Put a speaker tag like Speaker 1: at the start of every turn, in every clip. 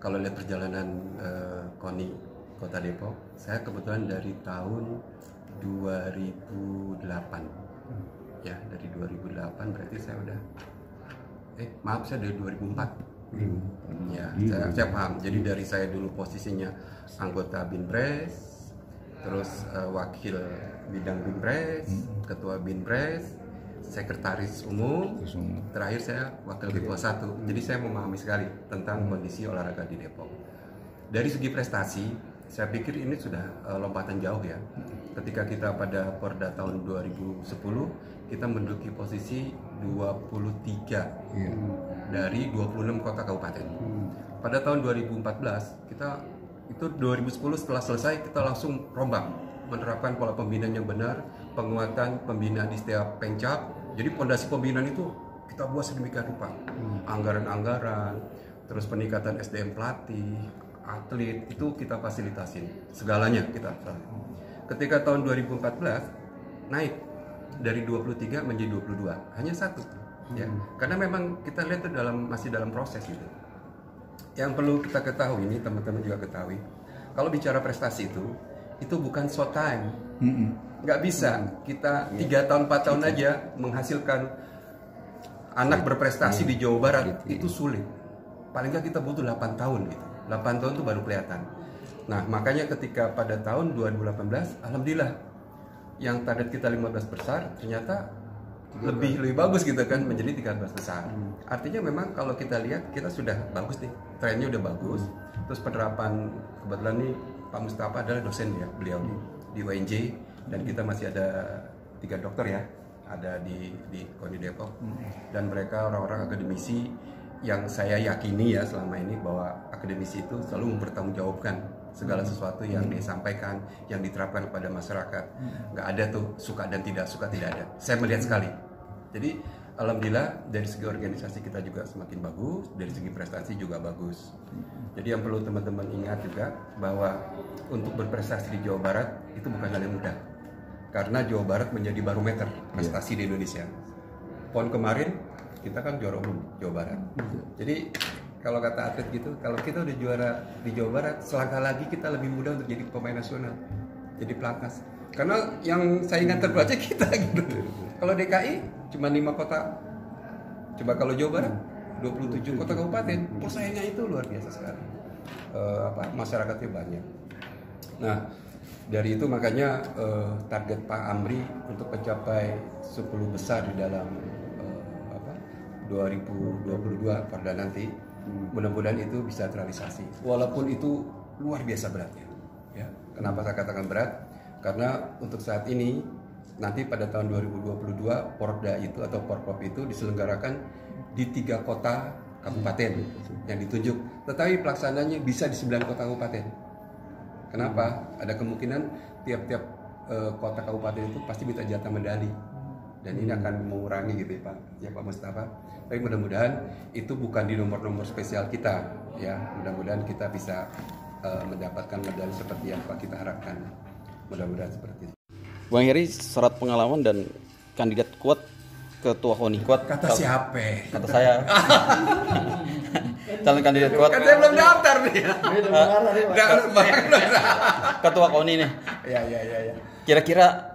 Speaker 1: kalau lihat perjalanan KONI Kota Depok, saya kebetulan dari tahun 2008. Ya, dari 2008 berarti saya udah maaf, saya dari 2004. Ya, saya paham. Jadi dari saya dulu posisinya anggota Binpres, terus wakil bidang Binpres, ketua Binpres, sekretaris umum, terakhir saya wakil ketua 1. Jadi saya memahami sekali tentang kondisi olahraga di Depok. Dari segi prestasi, saya pikir ini sudah lompatan jauh ya. Ketika kita pada Porda tahun 2010, kita menduduki posisi 23 dari 26 kota kabupaten. Pada tahun 2014, kita itu 2010 setelah selesai kita langsung rombak, menerapkan pola pembinaan yang benar, penguatan pembinaan di setiap pencap. Jadi fondasi pembinaan itu kita buat sedemikian rupa, anggaran-anggaran, terus peningkatan SDM pelatih, atlet itu kita fasilitasin, segalanya kita. Ketika tahun 2014 naik dari 23 menjadi 22, hanya 1 ya, karena memang kita lihat itu masih dalam proses gitu. Yang perlu kita ketahui ini, teman-teman juga ketahui, kalau bicara prestasi itu bukan short time. Nggak bisa kita 3 tahun 4 tahun aja menghasilkan anak berprestasi di Jawa Barat, itu sulit. Paling nggak kita butuh 8 tahun gitu. 8 tahun itu baru kelihatan. Nah, makanya ketika pada tahun 2018, alhamdulillah yang target kita 15 besar ternyata lebih bagus gitu kan, menjadi 13 besar. Artinya memang kalau kita lihat kita sudah bagus nih, trennya udah bagus. Terus penerapan, kebetulan nih Pak Mustafa adalah dosen ya, beliau di UNJ, dan kita masih ada 3 dokter ya, ada di KONI Depok, dan mereka orang-orang akademisi yang saya yakini ya selama ini bahwa akademisi itu selalu mempertanggungjawabkan segala sesuatu yang disampaikan, yang diterapkan kepada masyarakat. Nggak ada tuh suka dan tidak suka, tidak ada. Saya melihat sekali. Jadi alhamdulillah dari segi organisasi kita juga semakin bagus, dari segi prestasi juga bagus. Jadi yang perlu teman-teman ingat juga bahwa untuk berprestasi di Jawa Barat itu bukan hal yang mudah. Karena Jawa Barat menjadi barometer prestasi di Indonesia. PON kemarin kita kan juara umum Jawa Barat. Jadi kalau kata atlet gitu, kalau kita udah juara di Jawa Barat, selangkah lagi kita lebih mudah untuk jadi pemain nasional, jadi pelatnas. Karena yang saingan terberat kita gitu. Kalau DKI cuma 5 kota, coba kalau Jawa Barat 27 kota kabupaten, persaingannya itu luar biasa sekali. Masyarakatnya banyak. Nah, dari itu makanya target Pak Amri untuk mencapai 10 besar di dalam 2022 pada nanti, mudah-mudahan itu bisa terrealisasi. Walaupun itu luar biasa beratnya. Ya, kenapa saya katakan berat? Karena untuk saat ini nanti pada tahun 2022 Porda itu atau Porprov itu diselenggarakan di 3 kota kabupaten yang ditunjuk. Tetapi pelaksananya bisa di 9 kota kabupaten. Kenapa? Ada kemungkinan tiap-tiap kota kabupaten itu pasti minta jatah medali. Dan ini akan mengurangi gitu ya Pak Mustafa. Tapi mudah-mudahan itu bukan di nomor-nomor spesial kita ya. Mudah-mudahan kita bisa mendapatkan medali seperti yang Pak kita harapkan. Mudah-mudahan seperti itu.
Speaker 2: Bang Heri, syarat pengalaman dan kandidat kuat ketua KONI. Kuat
Speaker 1: kata siapa?
Speaker 2: Kata saya. Calon kandidat kuat.
Speaker 1: Katanya belum daftar nih.
Speaker 2: Ketua KONI nih.
Speaker 1: Ya.
Speaker 2: Kira-kira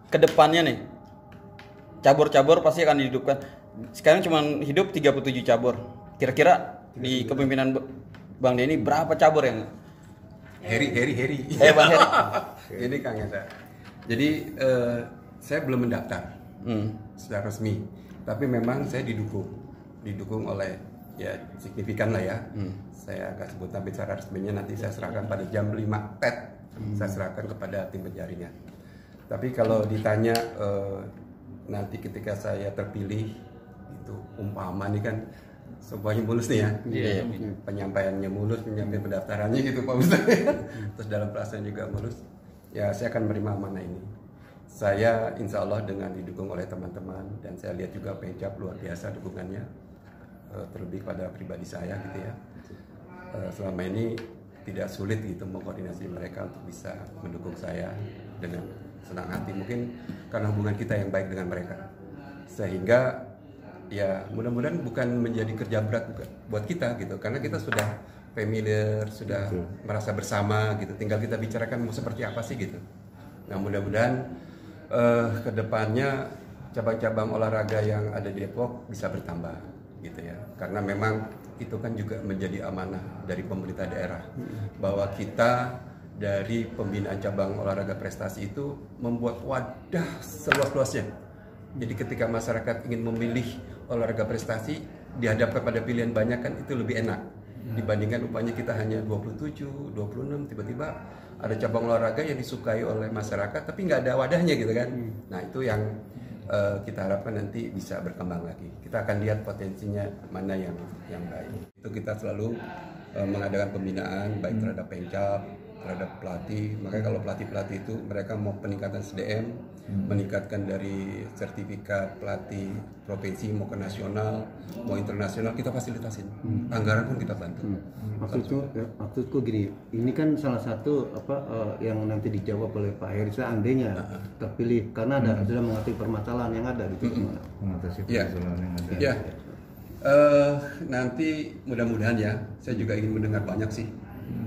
Speaker 2: kedepannya nih, cabur-cabur pasti akan dihidupkan. Sekarang cuma hidup 37 cabur. Kira-kira di kepemimpinan Bang Denny berapa cabur yang
Speaker 1: Heri.
Speaker 2: Bang Heri.
Speaker 1: Ini Kang Esa. Jadi saya belum mendaftar secara resmi, tapi memang saya didukung oleh ya signifikan lah ya. Saya nggak sebut tapi secara resminya nanti saya serahkan pada jam 5 TET. Saya serahkan kepada tim penjaringan. Tapi kalau ditanya nanti ketika saya terpilih itu umpama nih kan semuanya mulus nih ya. Penyampaiannya mulus, penyampaian pendaftarannya gitu Pak Ustaz. Terus dalam pelaksanaan juga mulus. Ya saya akan menerima amanah ini. Saya insya Allah dengan didukung oleh teman-teman, dan saya lihat juga Pencap luar biasa dukungannya, terlebih pada pribadi saya gitu ya. Selama ini tidak sulit gitu mengkoordinasi mereka untuk bisa mendukung saya dengan senang hati, mungkin karena hubungan kita yang baik dengan mereka, sehingga ya mudah-mudahan bukan menjadi kerja berat buat kita gitu, karena kita sudah familiar, sudah merasa bersama gitu. Tinggal kita bicarakan mau seperti apa sih gitu. Nah mudah-mudahan kedepannya cabang-cabang olahraga yang ada di Depok bisa bertambah gitu ya. Karena memang itu kan juga menjadi amanah dari pemerintah daerah bahwa kita dari pembinaan cabang olahraga prestasi itu membuat wadah seluas-luasnya. Jadi ketika masyarakat ingin memilih olahraga prestasi dihadapkan pada pilihan banyak kan itu lebih enak dibandingkan upahnya kita hanya 27, 26 tiba-tiba ada cabang olahraga yang disukai oleh masyarakat tapi nggak ada wadahnya gitu kan. Nah itu yang kita harapkan nanti bisa berkembang lagi. Kita akan lihat potensinya mana yang baik. Itu kita selalu mengadakan pembinaan baik terhadap pencap, terhadap pelatih. Makanya kalau pelatih-pelatih itu mereka mau peningkatan SDM, meningkatkan dari sertifikat pelatih provinsi mau ke nasional, mau internasional kita fasilitasin. Anggaran pun kita bantu.
Speaker 3: Maksudku gini, ini kan salah satu yang nanti dijawab oleh Pak Heri seandainya terpilih karena sudah mengerti permasalahan yang ada gitu.
Speaker 4: Mengatasi
Speaker 1: Ya.
Speaker 4: permasalahan yang ada.
Speaker 1: Ya. Nanti mudah-mudahan ya, saya juga ingin mendengar banyak sih.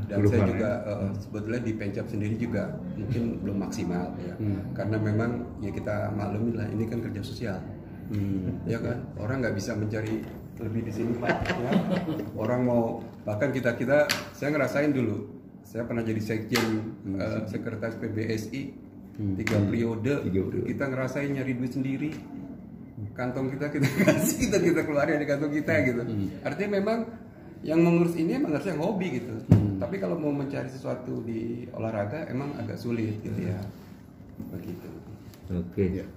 Speaker 1: Dan
Speaker 4: Belum
Speaker 1: saya
Speaker 4: kan,
Speaker 1: juga sebetulnya di Pencap sendiri juga mungkin belum maksimal ya. Karena memang ya kita maklumin lah ini kan kerja sosial. Ya kan, orang nggak bisa mencari lebih di sini Pak. Ya. Orang mau bahkan kita saya ngerasain dulu. Saya pernah jadi sekjen sekretaris PBSI 3 periode. Kita ngerasain nyari duit sendiri. Kantong kita kasih, kita keluarin dari kantong kita gitu. Artinya memang yang mengurus ini emang harusnya hobi gitu. Tapi kalau mau mencari sesuatu di olahraga emang agak sulit gitu ya. Begitu.
Speaker 4: Oke.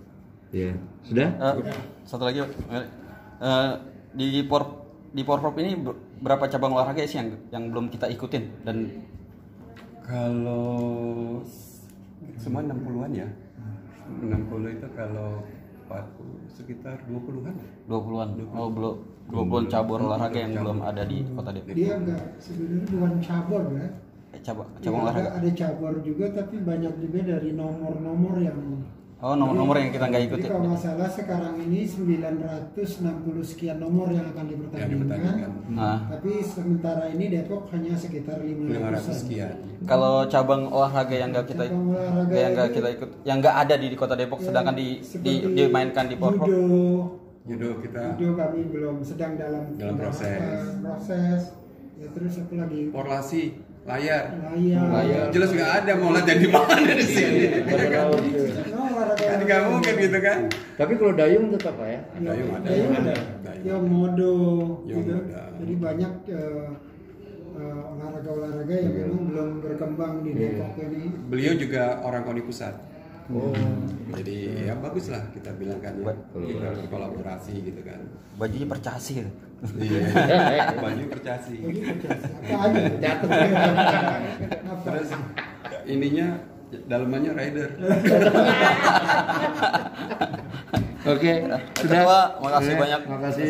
Speaker 4: Ya. Sudah?
Speaker 2: Satu lagi, di Porprov ini berapa cabang olahraga sih yang belum kita ikutin dan
Speaker 1: Kalau semua 60-an ya. 60 itu kalau 40 sekitar 20-an.
Speaker 2: 20-an. Oh, belum 20-an cabur olahraga yang belum ada di Kota Depok.
Speaker 5: Dia enggak sebenarnya bukan cabur ya.
Speaker 2: Cabang olahraga.
Speaker 5: Ada cabur juga tapi banyak juga dari nomor-nomor yang
Speaker 2: Nomor yang kita nggak ikutin.
Speaker 5: Jadi kalau nggak salah sekarang ini 960 sekian nomor yang akan dipertandingkan.
Speaker 2: Nah,
Speaker 5: Tapi sementara ini Depok hanya sekitar
Speaker 1: 500
Speaker 5: 500
Speaker 1: sekian.
Speaker 2: kalau cabang olahraga yang nggak kita
Speaker 5: Cabang olahraga
Speaker 2: yang nggak
Speaker 5: itu-
Speaker 2: kita ikut, yang nggak ada di Kota Depok, sedangkan dimainkan di Porprov.
Speaker 1: Judo kita
Speaker 5: Judo kami belum sedang dalam proses. Ya terus apa lagi?
Speaker 1: porlasi layar.
Speaker 5: Layar.
Speaker 1: Jelas nggak ada mau latihan di mana di sini.
Speaker 5: No, olahraga.
Speaker 1: Kan nggak mungkin gitu kan.
Speaker 4: Tapi kalau dayung tetap Pak ya?
Speaker 1: Dayung ada.
Speaker 5: Dayung ada. Yang modo
Speaker 1: Yang
Speaker 5: gitu.
Speaker 1: moda.
Speaker 5: Jadi banyak olahraga-olahraga yang memang belum berkembang di Depok ini.
Speaker 1: Beliau juga orang KONI pusat.
Speaker 4: Oh.
Speaker 1: Jadi ya bagus lah kita bilang kan ya. Kita berkolaborasi gitu kan.
Speaker 2: Bajunya percasi gitu.
Speaker 1: Iya. Baju percasi.
Speaker 5: Apa aja?
Speaker 1: Terus ininya dalamannya rider.
Speaker 4: Oke.
Speaker 2: Ketua, makasih banyak.
Speaker 4: Makasih.